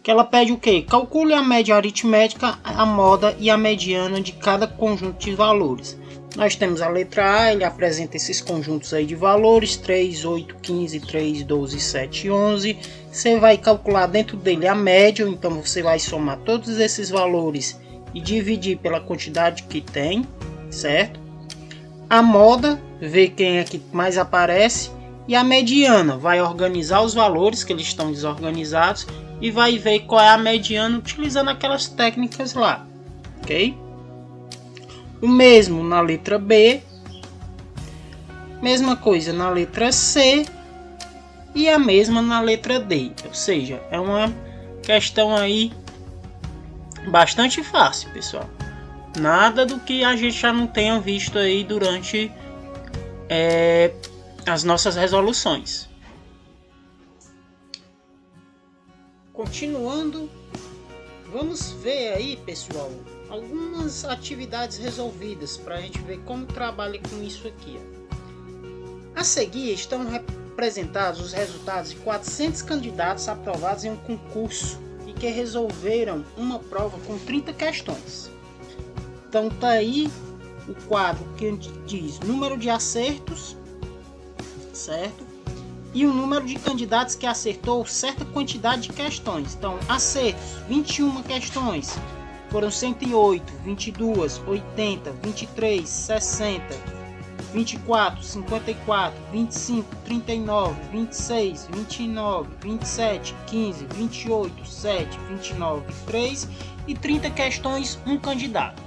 que ela pede o quê? Calcule a média aritmética, a moda e a mediana de cada conjunto de valores. Nós temos a letra A, ele apresenta esses conjuntos aí de valores, 3, 8, 15, 3, 12, 7, 11. Você vai calcular dentro dele a média, então você vai somar todos esses valores e dividir pela quantidade que tem, certo? A moda, ver quem é que mais aparece. E a mediana, vai organizar os valores que eles estão desorganizados e vai ver qual é a mediana utilizando aquelas técnicas lá, ok? O mesmo na letra B, mesma coisa na letra C e a mesma na letra D. Ou seja, é uma questão aí bastante fácil, pessoal. Nada do que a gente já não tenha visto aí durante as nossas resoluções. Continuando, vamos ver aí, pessoal, algumas atividades resolvidas para a gente ver como trabalha com isso aqui. A seguir estão representados os resultados de 400 candidatos aprovados em um concurso e que resolveram uma prova com 30 questões. Então tá aí o quadro que diz número de acertos, certo? E o número de candidatos que acertou certa quantidade de questões. Então, acertos, 21 questões. Foram 108, 22, 80, 23, 60, 24, 54, 25, 39, 26, 29, 27, 15, 28, 7, 29, 3 e 30 questões, um candidato.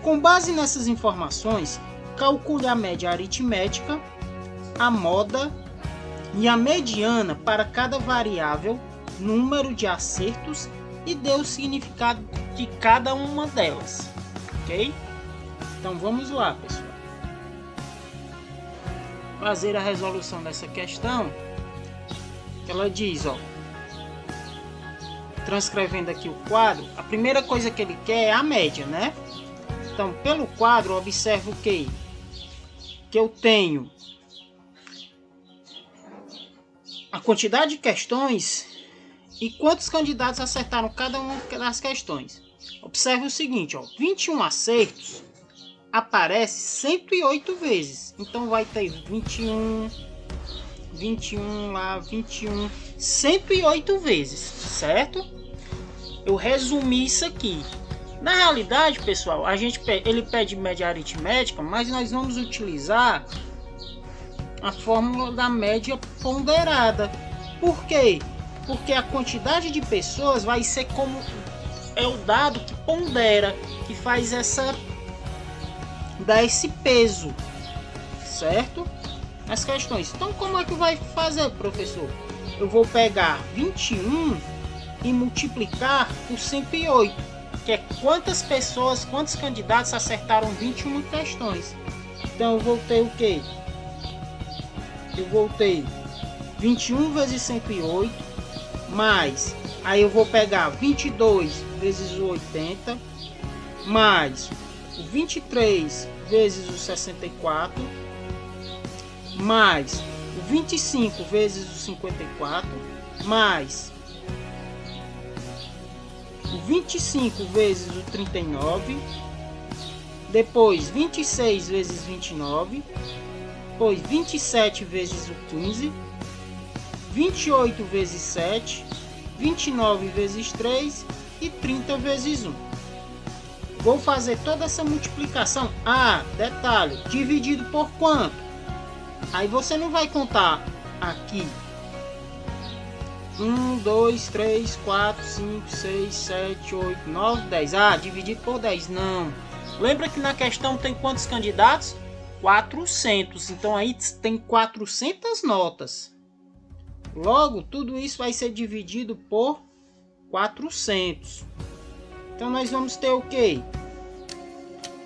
Com base nessas informações, calcule a média aritmética, a moda e a mediana para cada variável, número de acertos e dê o significado de cada uma delas, ok? Então vamos lá, pessoal. Fazer a resolução dessa questão. Ela diz, ó, transcrevendo aqui o quadro, a primeira coisa que ele quer é a média, né? Então, pelo quadro, observa o que? Que eu tenho a quantidade de questões e quantos candidatos acertaram cada uma das questões. Observe o seguinte, ó, 21 acertos aparece 108 vezes. Então vai ter 21 lá, 21, 108 vezes, certo? Eu resumi isso aqui. Na realidade, pessoal, ele pede média aritmética, mas nós vamos utilizar a fórmula da média ponderada. Por quê? Porque a quantidade de pessoas vai ser como é o dado que pondera, que faz dá esse peso, certo? As questões. Então, como é que vai fazer, professor? Eu vou pegar 21 e multiplicar por 108, que é quantas pessoas, quantos candidatos acertaram 21 questões. Então, eu vou ter o quê? Eu vou ter 21 vezes 108, mais, aí eu vou pegar 22 vezes o 80, mais o 23 vezes o 64, mais o 25 vezes o 54, mais o 25 vezes o 39, depois 26 vezes 29, depois 27 vezes o 15, 28 vezes 7, 29 vezes 3 e 30 vezes 1. Vou fazer toda essa multiplicação. Ah, detalhe, dividido por quanto? Aí você não vai contar aqui 1, 2, 3, 4, 5, 6, 7, 8, 9, 10. Ah, dividido por 10. Não. Lembra que na questão tem quantos candidatos? 400. Então aí tem 400 notas. Logo, tudo isso vai ser dividido por 400. Então nós vamos ter o quê?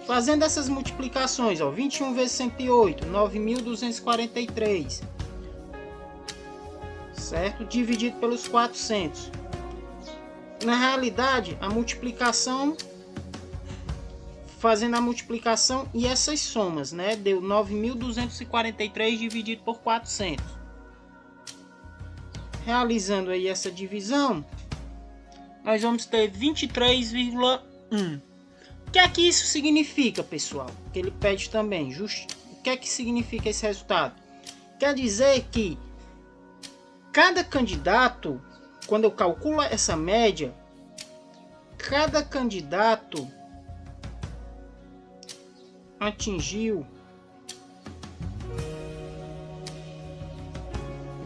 Fazendo essas multiplicações, ó, 21 vezes 108, 9.243. Certo? Dividido pelos 400. Na realidade, a multiplicação, fazendo a multiplicação e essas somas, né, deu 9.243 dividido por 400. Realizando aí essa divisão, nós vamos ter 23,1. que é que isso significa, pessoal? Que ele pede também. O que é que significa esse resultado? Quer dizer que cada candidato, quando eu calculo essa média, cada candidato atingiu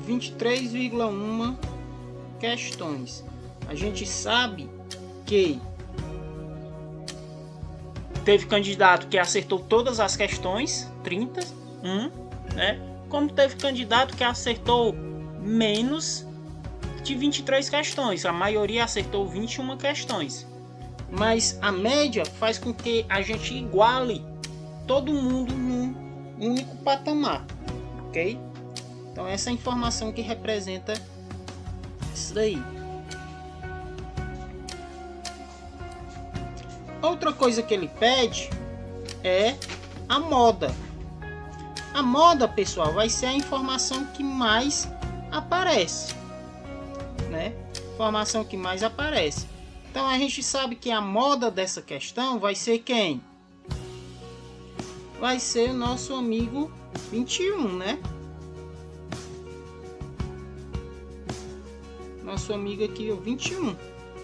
23,1 questões. A gente sabe que teve candidato que acertou todas as questões, 31, né? Como teve candidato que acertou menos de 23 questões. A maioria acertou 21 questões. Mas a média faz com que a gente iguale todo mundo num único patamar, ok? Então essa é a informação que representa isso daí. Outra coisa que ele pede é a moda. A moda, pessoal, vai ser a informação que mais aparece, né? Informação que mais aparece. Então a gente sabe que a moda dessa questão vai ser quem? Vai ser o nosso amigo 21, né? Nosso amigo aqui, o 21.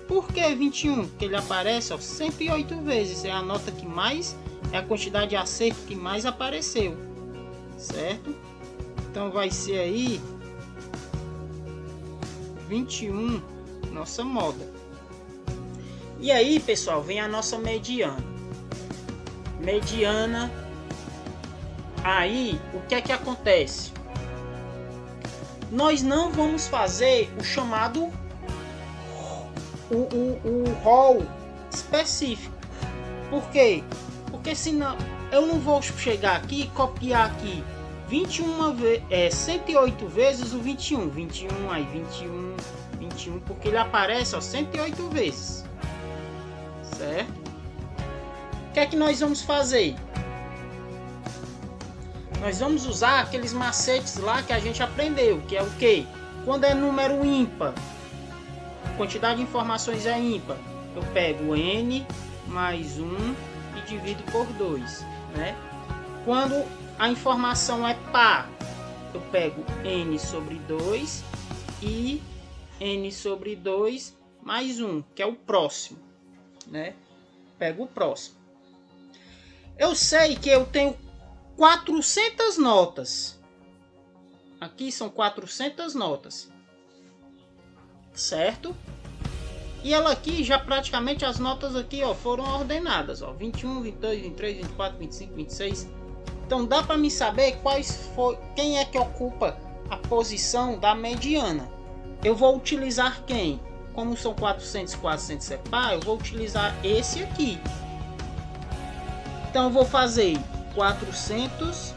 Por que 21? Porque ele aparece, ó, 108 vezes. É a nota que mais, é a quantidade de acerto que mais apareceu, certo? Então vai ser aí 21, nossa moda. E aí, pessoal, vem a nossa mediana. Mediana. Aí, o que é que acontece? Nós não vamos fazer o chamado o rol específico. Por quê? Porque senão eu não vou chegar aqui e copiar aqui 108 vezes o 21, aí 21, porque ele aparece, ó, 108 vezes, certo? O que é que nós vamos fazer? Nós vamos usar aqueles macetes lá que a gente aprendeu, que é o que? Quando é número ímpar, a quantidade de informações é ímpar, eu pego n mais 1 e divido por 2, né? Quando a informação é par, eu pego n sobre 2 e n sobre 2 mais 1, que é o próximo, né? Pego o próximo. Eu sei que eu tenho 400 notas. Aqui são 400 notas, certo? E ela aqui já praticamente as notas aqui, ó, foram ordenadas, ó, 21, 22, 23, 24, 25, 26. Então dá para me saber quem é que ocupa a posição da mediana. Eu vou utilizar quem? Como são 400 é par, eu vou utilizar esse aqui. Então eu vou fazer 400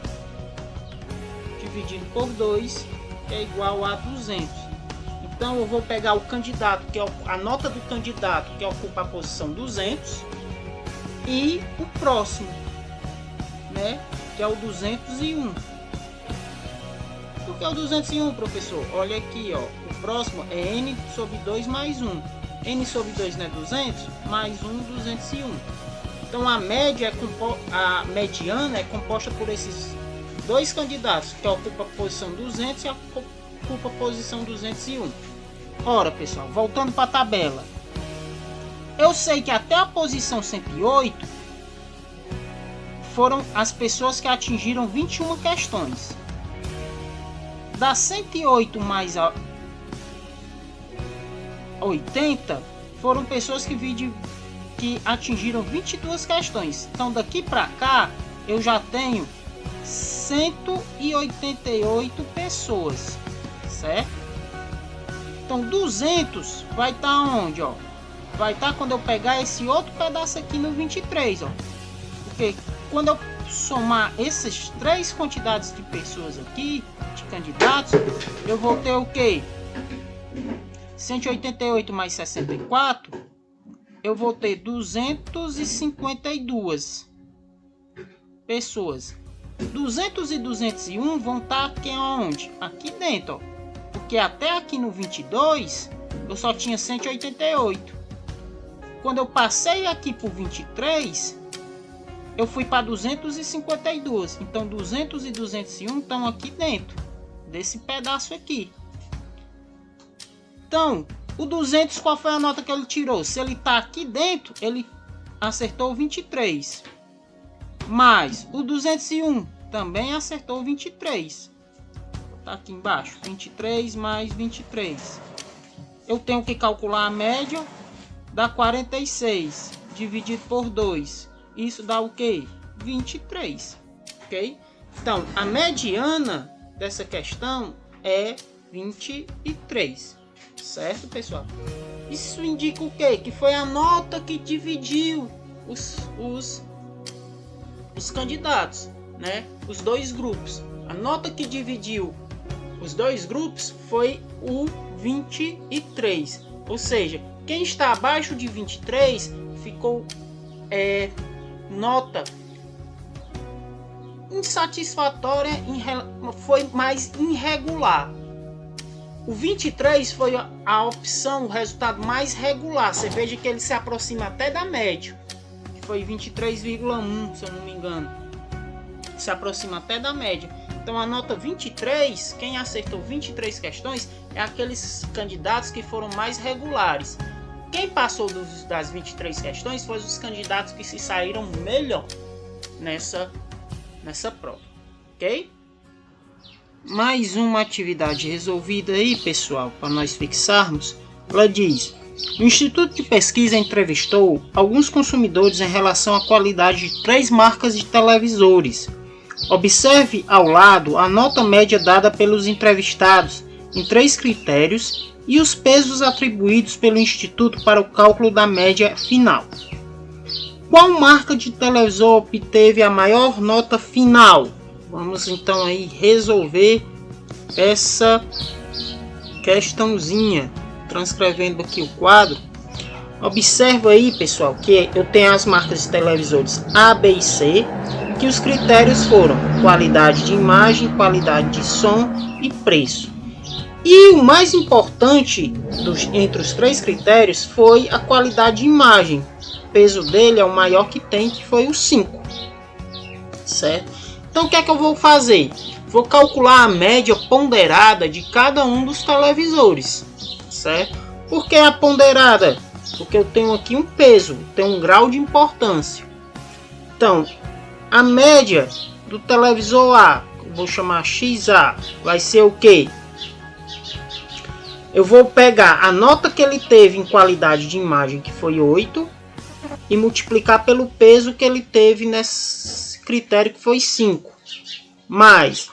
dividido por 2, que é igual a 200. Então eu vou pegar o candidato, que é a nota do candidato que ocupa a posição 200, e o próximo, né, que é o 201. Por que é o 201, professor? Olha aqui, ó, o próximo é n sobre 2 mais 1. N sobre 2 não é 200, mais 1, 201. Então a mediana é composta por esses dois candidatos, que ocupa a posição 200 e ocupa a posição 201. Ora, pessoal, voltando para a tabela. Eu sei que até a posição 108 foram as pessoas que atingiram 21 questões. Da 108 mais a 80 foram pessoas que atingiram 22 questões. Então daqui para cá eu já tenho 188 pessoas, certo? Então 200 vai estar onde, ó? Vai estar quando eu pegar esse outro pedaço aqui no 23, ó. Porque quando eu somar essas três quantidades de pessoas aqui, de candidatos, eu vou ter o quê? 188 mais 64, eu vou ter 252 pessoas. 200 e 201 vão estar aqui onde? Aqui dentro, ó. Porque até aqui no 22 eu só tinha 188. Quando eu passei aqui por 23, eu fui para 252. Então 200 e 201 estão aqui dentro desse pedaço aqui. Então, o 200, qual foi a nota que ele tirou? Se ele está aqui dentro, ele acertou 23. Mas o 201 também acertou 23. Tá aqui embaixo, 23 mais 23. Eu tenho que calcular a média, dá 46 dividido por 2. Isso dá o quê? 23, ok? Então, a mediana dessa questão é 23, certo, pessoal? Isso indica o quê? Que foi a nota que dividiu os candidatos, né? Os dois grupos. A nota que dividiu os dois grupos foi o 23. Ou seja, quem está abaixo de 23 ficou nota insatisfatória, foi mais irregular. O 23 foi a opção, o resultado mais regular. Você veja que ele se aproxima até da média, que foi 23,1, se eu não me engano. Se aproxima até da média. Então a nota 23, quem acertou 23 questões, é aqueles candidatos que foram mais regulares. Quem passou das 23 questões foram os candidatos que se saíram melhor nessa prova, ok? Mais uma atividade resolvida aí, pessoal, para nós fixarmos. Ela diz: o Instituto de Pesquisa entrevistou alguns consumidores em relação à qualidade de 3 marcas de televisores. Observe ao lado a nota média dada pelos entrevistados em 3 critérios e os pesos atribuídos pelo Instituto para o cálculo da média final. Qual marca de televisor obteve a maior nota final? Vamos então aí resolver essa questãozinha, transcrevendo aqui o quadro. Observa aí, pessoal, que eu tenho as marcas de televisores A, B e C, que os critérios foram qualidade de imagem, qualidade de som e preço. E o mais importante entre os 3 critérios foi a qualidade de imagem. O peso dele é o maior que tem, que foi o 5. Certo? Então o que é que eu vou fazer? Vou calcular a média ponderada de cada um dos televisores. Certo? Por que a ponderada? Porque eu tenho aqui um peso, tenho um grau de importância. Então, a média do televisor A, vou chamar XA, vai ser o quê? Eu vou pegar a nota que ele teve em qualidade de imagem, que foi 8, e multiplicar pelo peso que ele teve nesse critério, que foi 5. Mais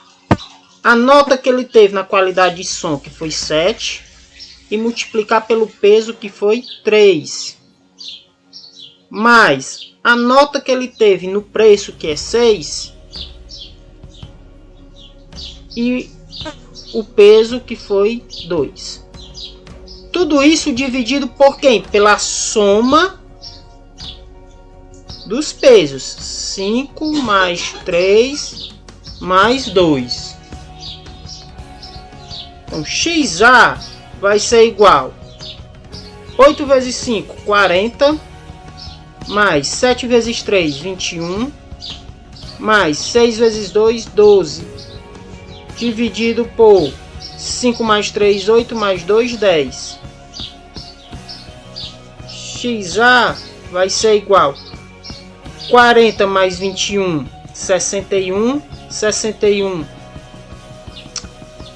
a nota que ele teve na qualidade de som, que foi 7, e multiplicar pelo peso, que foi 3. Mais a nota que ele teve no preço, que é 6, e o peso, que foi 2. Tudo isso dividido por quem? Pela soma dos pesos. 5 mais 3 mais 2. Então, XA vai ser igual 8 vezes 5, 40. Mais 7 vezes 3, 21. Mais 6 vezes 2, 12. Dividido por 5 mais 3, 8 mais 2, 10. XA vai ser igual 40 mais 21, 61. 61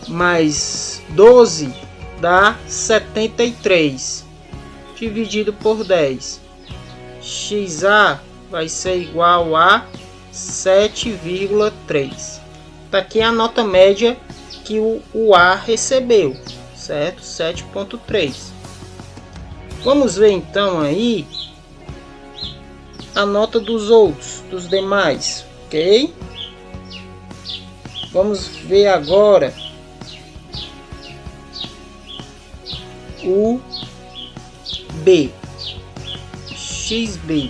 mais 12 dá 73. Dividido por 10. XA vai ser igual a 7,3. Tá aqui a nota média que o A recebeu, certo? 7,3. Vamos ver então aí a nota dos outros, dos demais, ok? Vamos ver agora o B. XB.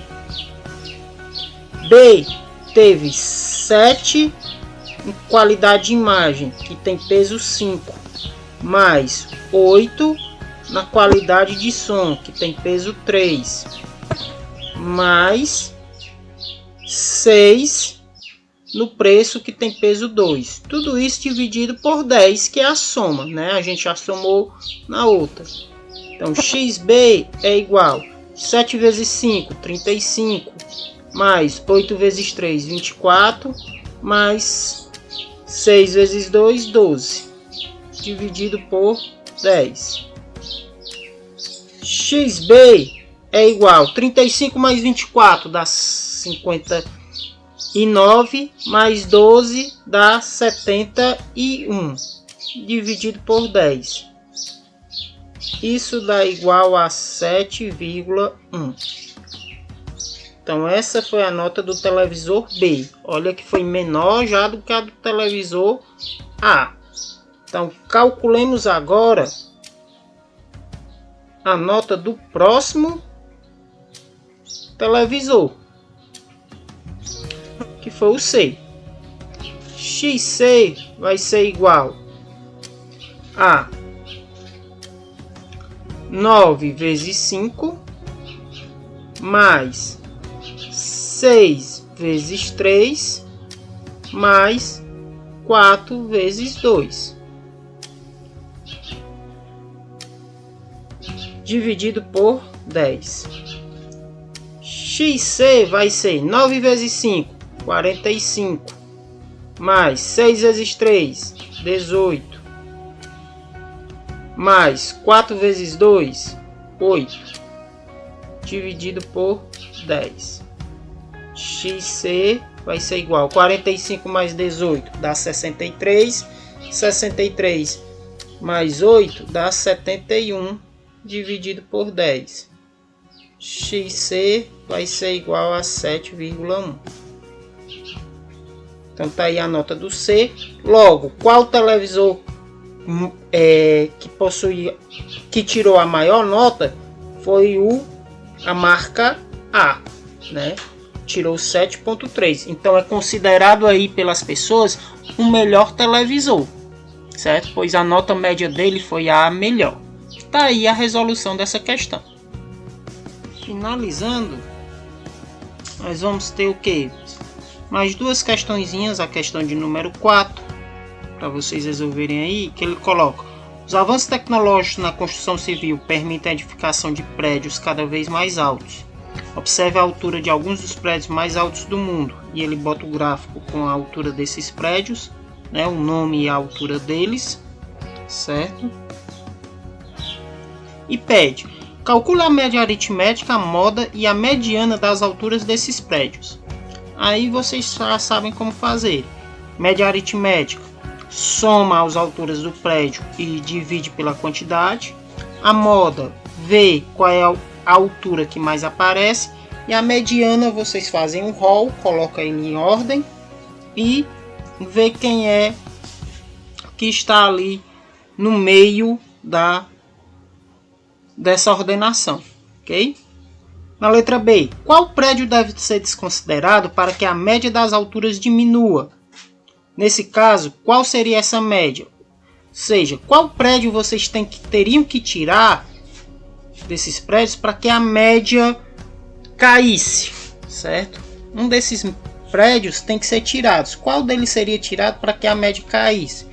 B teve 7 em qualidade de imagem, que tem peso 5, mais 8 na qualidade de som, que tem peso 3, mais 6 no preço que tem peso 2. Tudo isso dividido por 10, que é a soma, né? A gente já somou na outra. Então, XB é igual 7 vezes 5, 35, mais 8 vezes 3, 24, mais 6 vezes 2, 12, dividido por 10. XB é igual 35 mais 24 dá 59, mais 12 dá 71, dividido por 10. Isso dá igual a 7,1. Então essa foi a nota do televisor B. Olha que foi menor já do que a do televisor A. Então calculemos agora a nota do próximo televisor, que foi o C. XC vai ser igual a 9 vezes 5 mais 6 vezes 3 mais 4 vezes 2, dividido por 10. XC vai ser 9 vezes 5, 45, mais 6 vezes 3, 18, mais 4 vezes 2, 8, dividido por 10. XC vai ser igual a 45 mais 18 dá 63, 63 mais 8 dá 71, dividido por 10. XC vai ser igual a 7,1. Então tá aí a nota do C. Logo, qual televisor que tirou a maior nota foi a marca A, né? Tirou 7,3. Então é considerado aí pelas pessoas o melhor televisor, certo? Pois a nota média dele foi a melhor. Tá aí a resolução dessa questão. Finalizando, nós vamos ter o que? Mais duas questõezinhas, a questão de número 4, para vocês resolverem aí, que ele coloca: os avanços tecnológicos na construção civil permitem a edificação de prédios cada vez mais altos. Observe a altura de alguns dos prédios mais altos do mundo, e ele bota o gráfico com a altura desses prédios, né, o nome e a altura deles, certo? E pede: calcule a média aritmética, a moda e a mediana das alturas desses prédios. Aí vocês já sabem como fazer. Média aritmética: soma as alturas do prédio e divide pela quantidade. A moda: vê qual é a altura que mais aparece. E a mediana, vocês fazem um rol, coloca ele em ordem e vê quem é que está ali no meio dessa ordenação, ok? Na letra B, qual prédio deve ser desconsiderado para que a média das alturas diminua? Nesse caso, qual seria essa média? Ou seja, qual prédio vocês teriam que tirar desses prédios para que a média caísse, certo? Um desses prédios tem que ser tirado. Qual deles seria tirado para que a média caísse?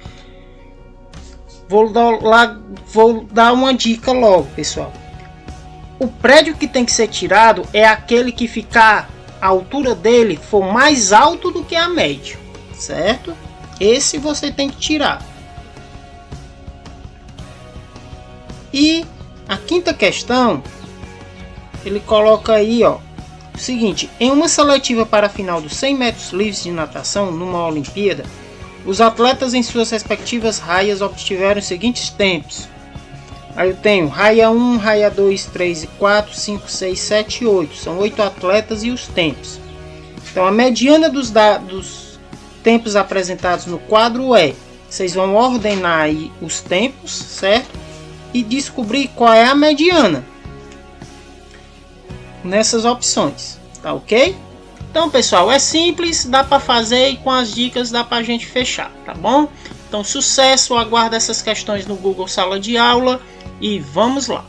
Vou dar uma dica logo, pessoal. O prédio que tem que ser tirado é aquele que ficar, a altura dele for mais alto do que a média, certo? Esse você tem que tirar. E a quinta questão, ele coloca aí, ó, o seguinte: em uma seletiva para a final dos 100 metros livres de natação numa Olimpíada, os atletas em suas respectivas raias obtiveram os seguintes tempos. Aí eu tenho raia 1, raia 2, 3 e 4, 5, 6, 7 e 8. São 8 atletas e os tempos. Então a mediana dos tempos apresentados no quadro é... Vocês vão ordenar aí os tempos, certo? E descobrir qual é a mediana nessas opções, tá ok? Então pessoal, é simples, dá para fazer e com as dicas dá para a gente fechar, tá bom? Então sucesso, aguardo essas questões no Google Sala de Aula e vamos lá!